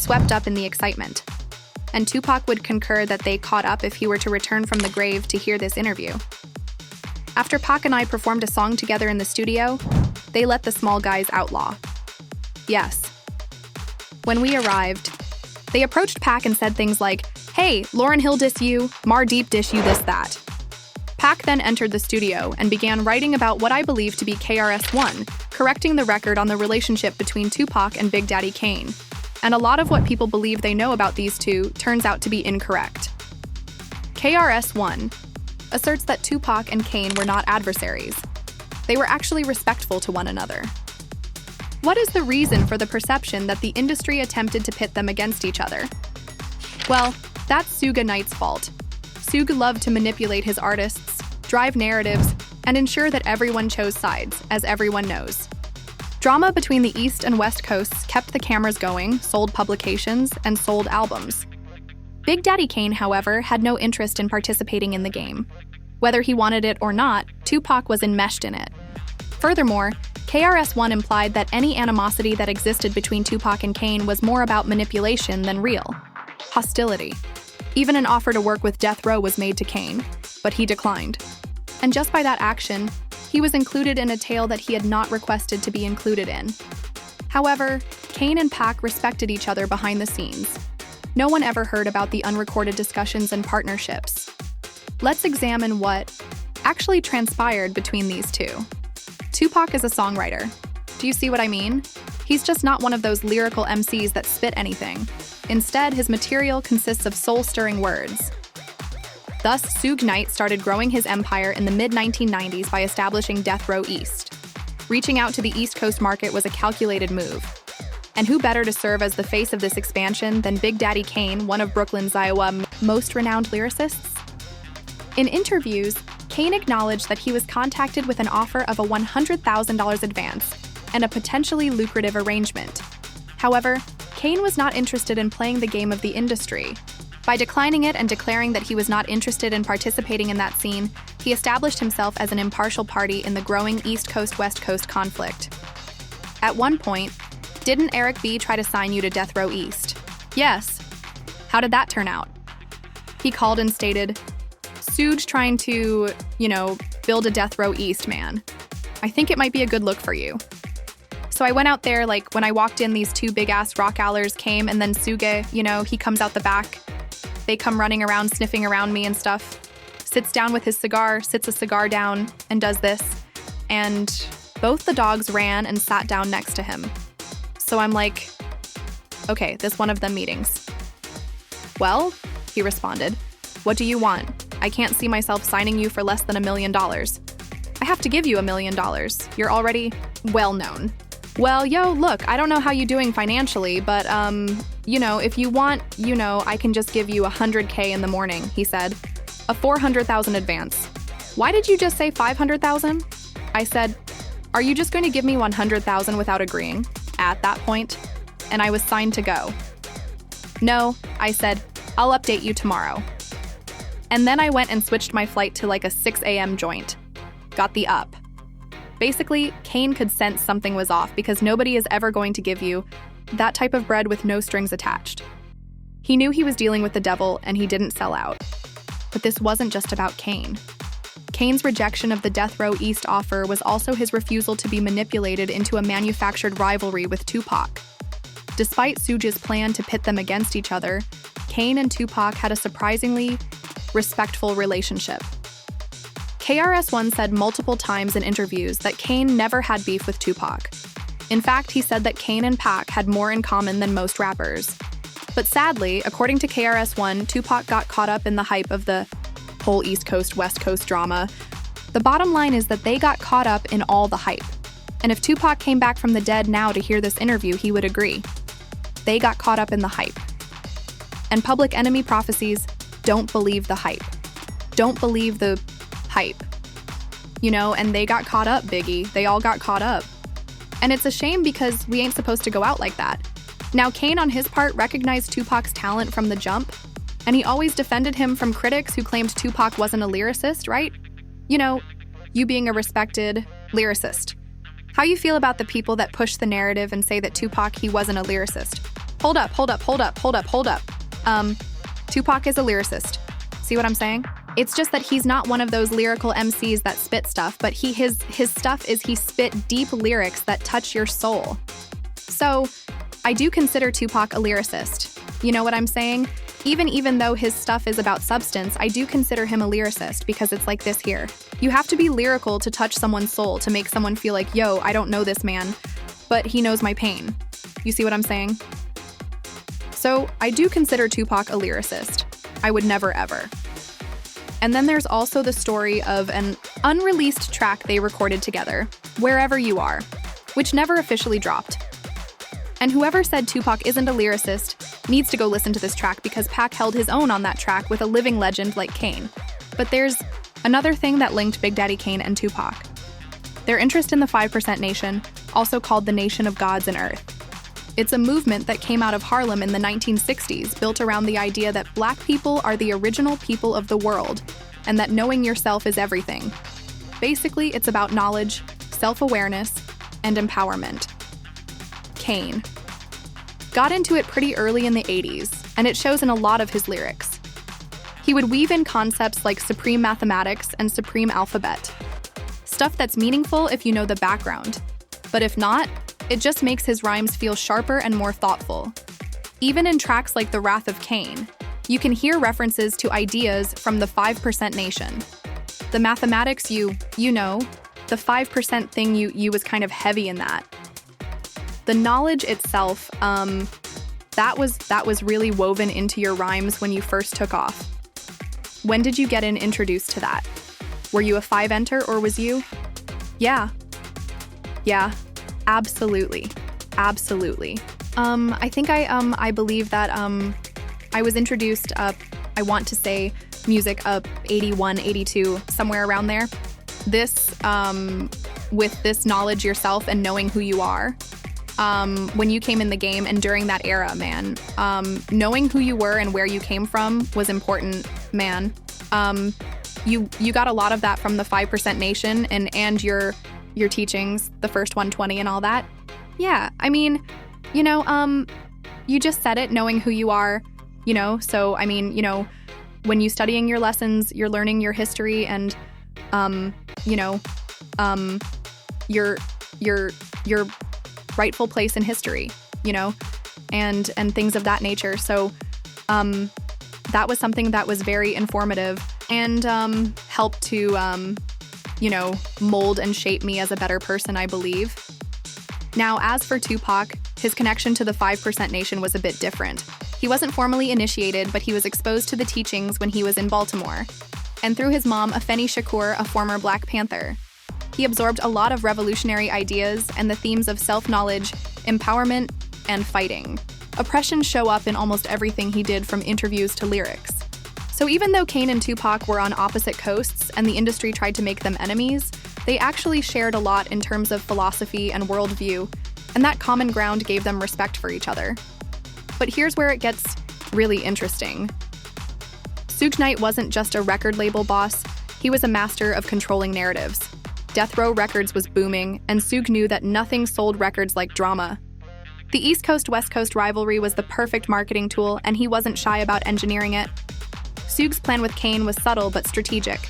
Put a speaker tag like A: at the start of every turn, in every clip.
A: swept up in the excitement. And Tupac would concur that they caught up if he were to return from the grave to hear this interview. After Pac and I performed a song together in the studio, they let the small guys outlaw. Yes. When we arrived, they approached Pac and said things like, "Hey, Lauryn Hill diss you, Mar Deep dish you this that." Pac then entered the studio and began writing about what I believe to be KRS-One, correcting the record on the relationship between Tupac and Big Daddy Kane. And a lot of what people believe they know about these two turns out to be incorrect. KRS-One asserts that Tupac and Kane were not adversaries. They were actually respectful to one another. What is the reason for the perception that the industry attempted to pit them against each other? Well, that's Suge Knight's fault. Suge loved to manipulate his artists, drive narratives, and ensure that everyone chose sides, as everyone knows. Drama between the East and West Coasts kept the cameras going, sold publications, and sold albums. Big Daddy Kane, however, had no interest in participating in the game. Whether he wanted it or not, Tupac was enmeshed in it. Furthermore, KRS-One implied that any animosity that existed between Tupac and Kane was more about manipulation than real hostility. Even an offer to work with Death Row was made to Kane, but he declined. And just by that action, he was included in a tale that he had not requested to be included in. However, Kane and Pac respected each other behind the scenes. No one ever heard about the unrecorded discussions and partnerships. Let's examine what actually transpired between these two. Tupac is a songwriter. Do you see what I mean? He's just not one of those lyrical MCs that spit anything. Instead, his material consists of soul-stirring words. Thus, Suge Knight started growing his empire in the mid-1990s by establishing Death Row East. Reaching out to the East Coast market was a calculated move. And who better to serve as the face of this expansion than Big Daddy Kane, one of Brooklyn's most renowned lyricists? In interviews, Kane acknowledged that he was contacted with an offer of a $100,000 advance and a potentially lucrative arrangement. However, Kane was not interested in playing the game of the industry. By declining it and declaring that he was not interested in participating in that scene, he established himself as an impartial party in the growing East Coast-West Coast conflict. At one point, didn't Eric B. try to sign you to Death Row East? Yes. How did that turn out? He called and stated, "Suge trying to, build a Death Row East, man. I think it might be a good look for you." So I went out there, when I walked in, these two big-ass rock owlers came, and then Suge, he comes out the back. They come running around, sniffing around me and stuff. Sits down with his cigar, sits a cigar down, and does this. And both the dogs ran and sat down next to him. So I'm like, okay, this one of them meetings. "Well," he responded, "what do you want? I can't see myself signing you for less than $1 million. I have to give you $1 million. You're already well known." "Well, look, I don't know how you're doing financially, but, if you want, I can just give you $100K in the morning," he said. "A $400,000 advance." "Why did you just say $500,000? I said, "Are you just going to give me $100,000 without agreeing?" At that point, and I was signed to go. "No," I said, "I'll update you tomorrow." And then I went and switched my flight to a 6 a.m. joint. Got the up. Basically, Kane could sense something was off because nobody is ever going to give you that type of bread with no strings attached. He knew he was dealing with the devil and he didn't sell out. But this wasn't just about Kane. Kane's rejection of the Death Row East offer was also his refusal to be manipulated into a manufactured rivalry with Tupac. Despite Suge's plan to pit them against each other, Kane and Tupac had a surprisingly respectful relationship. KRS-One said multiple times in interviews that Kane never had beef with Tupac. In fact, he said that Kane and Pac had more in common than most rappers. But sadly, according to KRS-One, Tupac got caught up in the hype of the whole East Coast, West Coast drama. The bottom line is that they got caught up in all the hype. And if Tupac came back from the dead now to hear this interview, he would agree. They got caught up in the hype. And Public Enemy prophecies, don't believe the hype. Don't believe the hype. And they got caught up, Biggie. They all got caught up. And it's a shame because we ain't supposed to go out like that. Now, Kane on his part recognized Tupac's talent from the jump, and he always defended him from critics who claimed Tupac wasn't a lyricist, right? You being a respected lyricist. How you feel about the people that push the narrative and say that Tupac, he wasn't a lyricist? Hold up. Tupac is a lyricist. See what I'm saying? It's just that he's not one of those lyrical MCs that spit stuff, but his stuff is he spit deep lyrics that touch your soul. So, I do consider Tupac a lyricist. You know what I'm saying? Even though his stuff is about substance, I do consider him a lyricist because it's like this here. You have to be lyrical to touch someone's soul, to make someone feel like, yo, I don't know this man, but he knows my pain. You see what I'm saying? So, I do consider Tupac a lyricist. I would never ever. And then there's also the story of an unreleased track they recorded together, Wherever You Are, which never officially dropped. And whoever said Tupac isn't a lyricist needs to go listen to this track because Pac held his own on that track with a living legend like Kane. But there's another thing that linked Big Daddy Kane and Tupac. Their interest in the 5% Nation, also called the Nation of Gods and Earth. It's a movement that came out of Harlem in the 1960s, built around the idea that Black people are the original people of the world, and that knowing yourself is everything. Basically, it's about knowledge, self-awareness, and empowerment. Kane got into it pretty early in the 80s, and it shows in a lot of his lyrics. He would weave in concepts like supreme mathematics and supreme alphabet. Stuff that's meaningful if you know the background, but if not, it just makes his rhymes feel sharper and more thoughtful. Even in tracks like The Wrath of Kane, you can hear references to ideas from the 5% Nation. The mathematics, you know, the 5% thing you was kind of heavy in that. The knowledge itself, that was really woven into your rhymes when you first took off. When did you get introduced to that? Were you a 5-enter or was you? Yeah, absolutely. I think I believe that I was introduced I want to say music 81, 82, somewhere around there. This with this knowledge yourself and knowing who you are. When you came in the game and during that era, man, knowing who you were and where you came from was important, man. You got a lot of that from the 5% Nation and your teachings, the first 120 and all that. Yeah, I mean, you know, you just said it, knowing who you are, you know, so I mean, you know, when you studying your lessons, you're learning your history and, you know, your rightful place in history, you know, and things of that nature. So, that was something that was very informative and, helped to, you know, mold and shape me as a better person, I believe. Now, as for Tupac, his connection to the 5% Nation was a bit different. He wasn't formally initiated, but he was exposed to the teachings when he was in Baltimore, and through his mom, Afeni Shakur, a former Black Panther. He absorbed a lot of revolutionary ideas and the themes of self-knowledge, empowerment, and fighting. Oppression show up in almost everything he did, from interviews to lyrics. So even though Kane and Tupac were on opposite coasts and the industry tried to make them enemies, they actually shared a lot in terms of philosophy and worldview, and that common ground gave them respect for each other. But here's where it gets really interesting. Suge Knight wasn't just a record label boss, he was a master of controlling narratives. Death Row Records was booming, and Suge knew that nothing sold records like drama. The East Coast-West Coast rivalry was the perfect marketing tool, and he wasn't shy about engineering it. Suge's plan with Kane was subtle but strategic.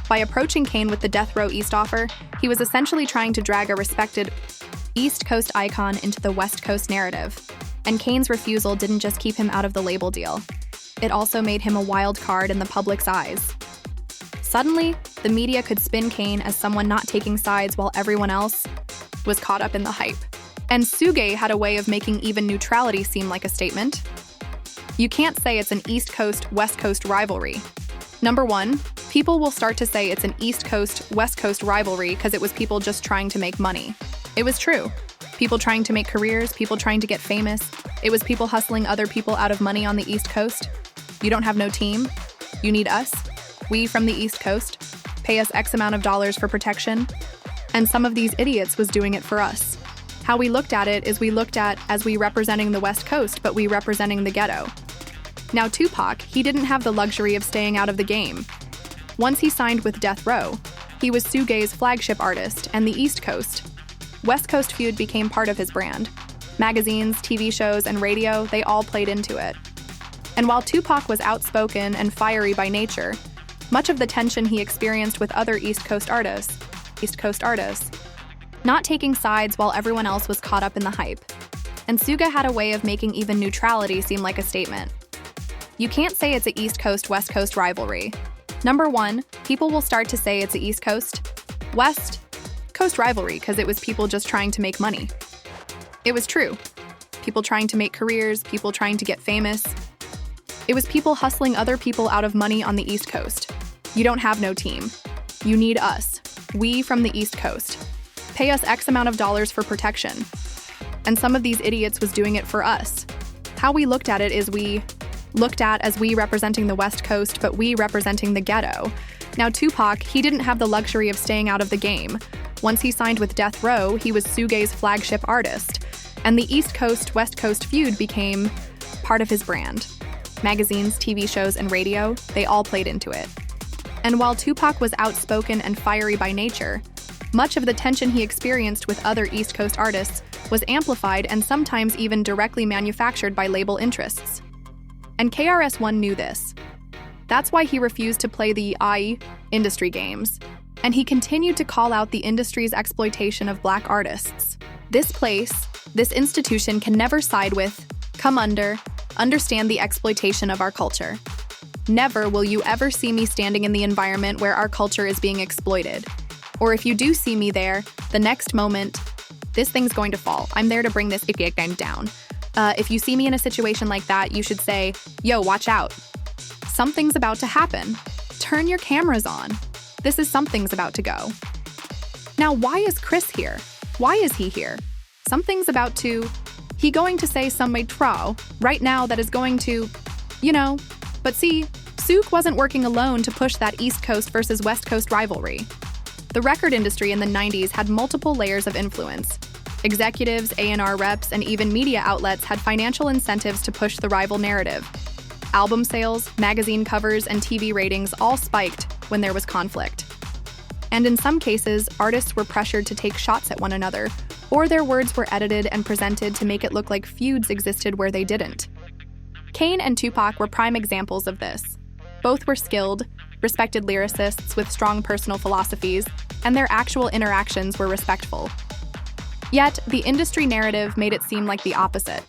A: By approaching Kane with the Death Row East offer, he was essentially trying to drag a respected East Coast icon into the West Coast narrative. And Kane's refusal didn't just keep him out of the label deal. It also made him a wild card in the public's eyes. Suddenly, the media could spin Kane as someone not taking sides while everyone else was caught up in the hype. And Suge had a way of making even neutrality seem like a statement. You can't say it's an East Coast-West Coast rivalry. Number one, people will start to say it's an East Coast-West Coast rivalry because it was people just trying to make money. It was true. People trying to make careers, people trying to get famous. It was people hustling other people out of money on the East Coast. You don't have no team. You need us. We from the East Coast. Pay us X amount of dollars for protection. And some of these idiots was doing it for us. How we looked at it is we looked at as we representing the West Coast, but we representing the ghetto. Now Tupac, he didn't have the luxury of staying out of the game. Once he signed with Death Row, he was Suge's flagship artist and the East Coast. West Coast feud became part of his brand. Magazines, TV shows, and radio, they all played into it. And while Tupac was outspoken and fiery by nature, much of the tension he experienced with other East Coast artists, not taking sides while everyone else was caught up in the hype. And Suga had a way of making even neutrality seem like a statement. You can't say it's an East Coast-West Coast rivalry. Number one, people will start to say it's an East Coast-West Coast rivalry because it was people just trying to make money. It was true. People trying to make careers, people trying to get famous. It was people hustling other people out of money on the East Coast. You don't have no team. You need us. We from the East Coast. Pay us X amount of dollars for protection. And some of these idiots was doing it for us. How we looked at it is we looked at as we representing the West Coast, but we representing the ghetto. Now Tupac, he didn't have the luxury of staying out of the game. Once he signed with Death Row, he was Suge's flagship artist. And the East Coast-West Coast feud became part of his brand. Magazines, TV shows, and radio, they all played into it. And while Tupac was outspoken and fiery by nature, much of the tension he experienced with other East Coast artists was amplified and sometimes even directly manufactured by label interests. And KRS-One knew this. That's why he refused to play the industry games, and he continued to call out the industry's exploitation of Black artists. This institution can never side with, understand the exploitation of our culture. Never will you ever see me standing in the environment where our culture is being exploited. Or if you do see me there, the next moment, this thing's going to fall. I'm there to bring this game down. If you see me in a situation like that, you should say, yo, watch out. Something's about to happen. Turn your cameras on. Something's about to go. Now, why is Chris here? Why is he here? Something's about to... He going to say some trow right now that is going to, But see, Suge wasn't working alone to push that East Coast versus West Coast rivalry. The record industry in the 90s had multiple layers of influence. Executives, A&R reps, and even media outlets had financial incentives to push the rival narrative. Album sales, magazine covers, and TV ratings all spiked when there was conflict. And in some cases, artists were pressured to take shots at one another, or their words were edited and presented to make it look like feuds existed where they didn't. Kane and Tupac were prime examples of this. Both were skilled, respected lyricists with strong personal philosophies, and their actual interactions were respectful. Yet, the industry narrative made it seem like the opposite.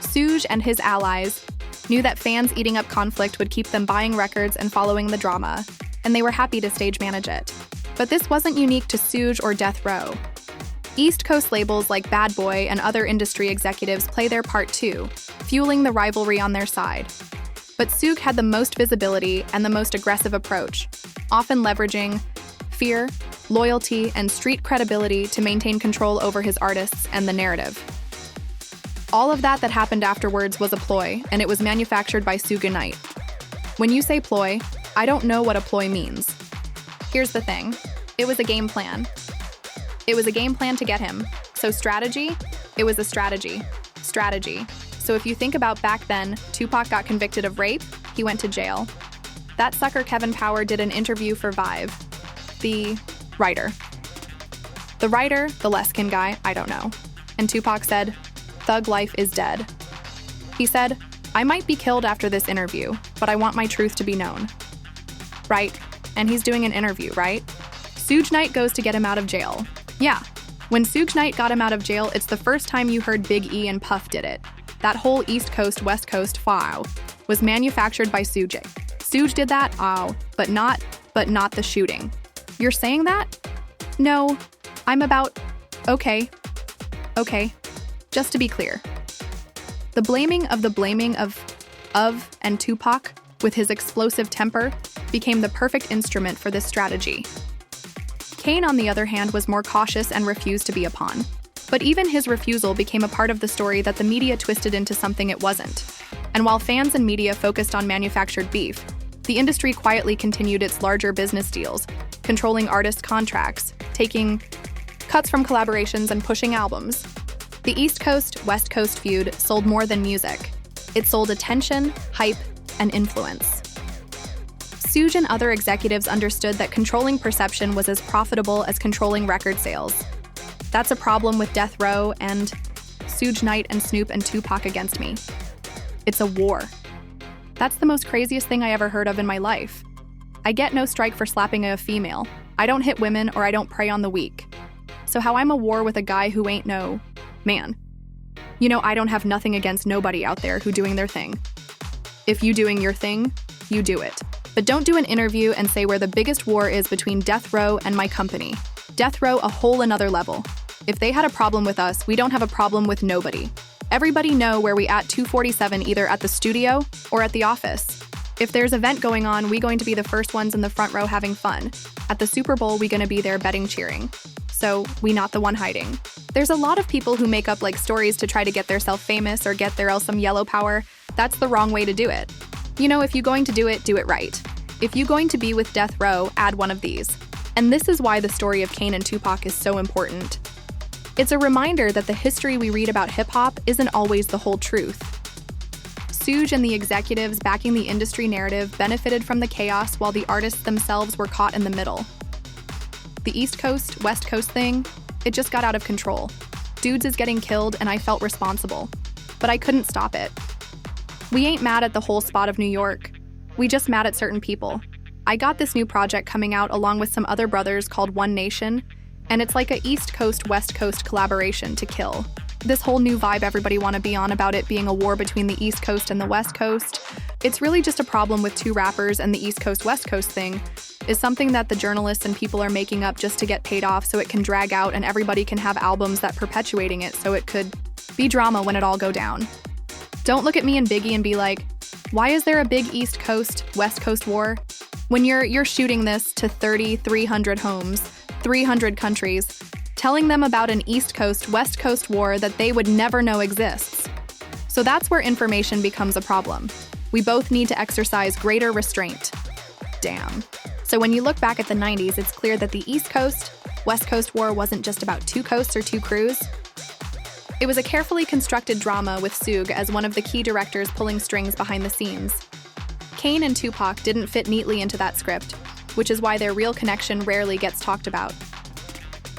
A: Suge and his allies knew that fans eating up conflict would keep them buying records and following the drama, and they were happy to stage manage it. But this wasn't unique to Suge or Death Row. East Coast labels like Bad Boy and other industry executives play their part too, fueling the rivalry on their side. But Suge had the most visibility and the most aggressive approach, often leveraging fear, loyalty, and street credibility to maintain control over his artists and the narrative. All of that happened afterwards was a ploy, and it was manufactured by Suge Knight. When you say ploy, I don't know what a ploy means. Here's the thing. It was a game plan. It was a game plan to get him. So strategy? It was a strategy. Strategy. So if you think about back then, Tupac got convicted of rape, he went to jail. That sucker Kevin Power did an interview for Vive. The writer, the Leskin guy, I don't know. And Tupac said, "Thug life is dead." He said, "I might be killed after this interview, but I want my truth to be known." Right? And he's doing an interview, right? Suge Knight goes to get him out of jail. Yeah. When Suge Knight got him out of jail, it's the first time you heard Big E and Puff did it. That whole East Coast, West Coast file was manufactured by Suge. Suge did that, but not the shooting. You're saying that? No, I'm about, okay. Just to be clear. The blaming of and Tupac, with his explosive temper, became the perfect instrument for this strategy. Kane, on the other hand, was more cautious and refused to be a pawn. But even his refusal became a part of the story that the media twisted into something it wasn't. And while fans and media focused on manufactured beef, the industry quietly continued its larger business deals, controlling artist contracts, taking cuts from collaborations, and pushing albums. The East Coast-West Coast feud sold more than music. It sold attention, hype, and influence. Suge and other executives understood that controlling perception was as profitable as controlling record sales. That's a problem with Death Row and Suge Knight and Snoop and Tupac against me. It's a war. That's the most craziest thing I ever heard of in my life. I get no strike for slapping a female. I don't hit women or I don't prey on the weak. So how I'm a war with a guy who ain't no man. You know, I don't have nothing against nobody out there who doing their thing. If you doing your thing, you do it. But don't do an interview and say where the biggest war is between Death Row and my company. Death Row a whole another level. If they had a problem with us, we don't have a problem with nobody. Everybody know where we at 247 either at the studio or at the office. If there's event going on, we going to be the first ones in the front row having fun. At the Super Bowl, we gonna be there betting cheering. So, we not the one hiding. There's a lot of people who make up like stories to try to get theirself famous or get their some yellow power. That's the wrong way to do it. You know, if you going to do it right. If you going to be with Death Row, add one of these. And this is why the story of Kane and Tupac is so important. It's a reminder that the history we read about hip-hop isn't always the whole truth. Suge and the executives backing the industry narrative benefited from the chaos while the artists themselves were caught in the middle. The East Coast, West Coast thing, it just got out of control. Dudes is getting killed and I felt responsible. But I couldn't stop it. We ain't mad at the whole spot of New York. We just mad at certain people. I got this new project coming out along with some other brothers called One Nation, and it's like a East Coast, West Coast collaboration to kill. This whole new vibe everybody wanna be on about it being a war between the East Coast and the West Coast, it's really just a problem with two rappers, and the East Coast, West Coast thing is something that the journalists and people are making up just to get paid off so it can drag out and everybody can have albums that perpetuating it so it could be drama when it all go down. Don't look at me and Biggie and be like, why is there a big East Coast, West Coast war? When you're shooting this to 300 homes, 300 countries, telling them about an East Coast, West Coast war that they would never know exists. So that's where information becomes a problem. We both need to exercise greater restraint. Damn. So when you look back at the 90s, it's clear that the East Coast, West Coast war wasn't just about two coasts or two crews. It was a carefully constructed drama with Suge as one of the key directors pulling strings behind the scenes. Kane and Tupac didn't fit neatly into that script, which is why their real connection rarely gets talked about.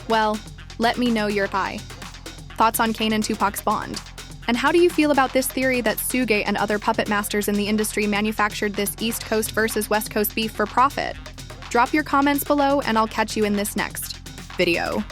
A: Well, let me know your thoughts on Kane and Tupac's bond. And how do you feel about this theory that Suge and other puppet masters in the industry manufactured this East Coast versus West Coast beef for profit? Drop your comments below and I'll catch you in this next video.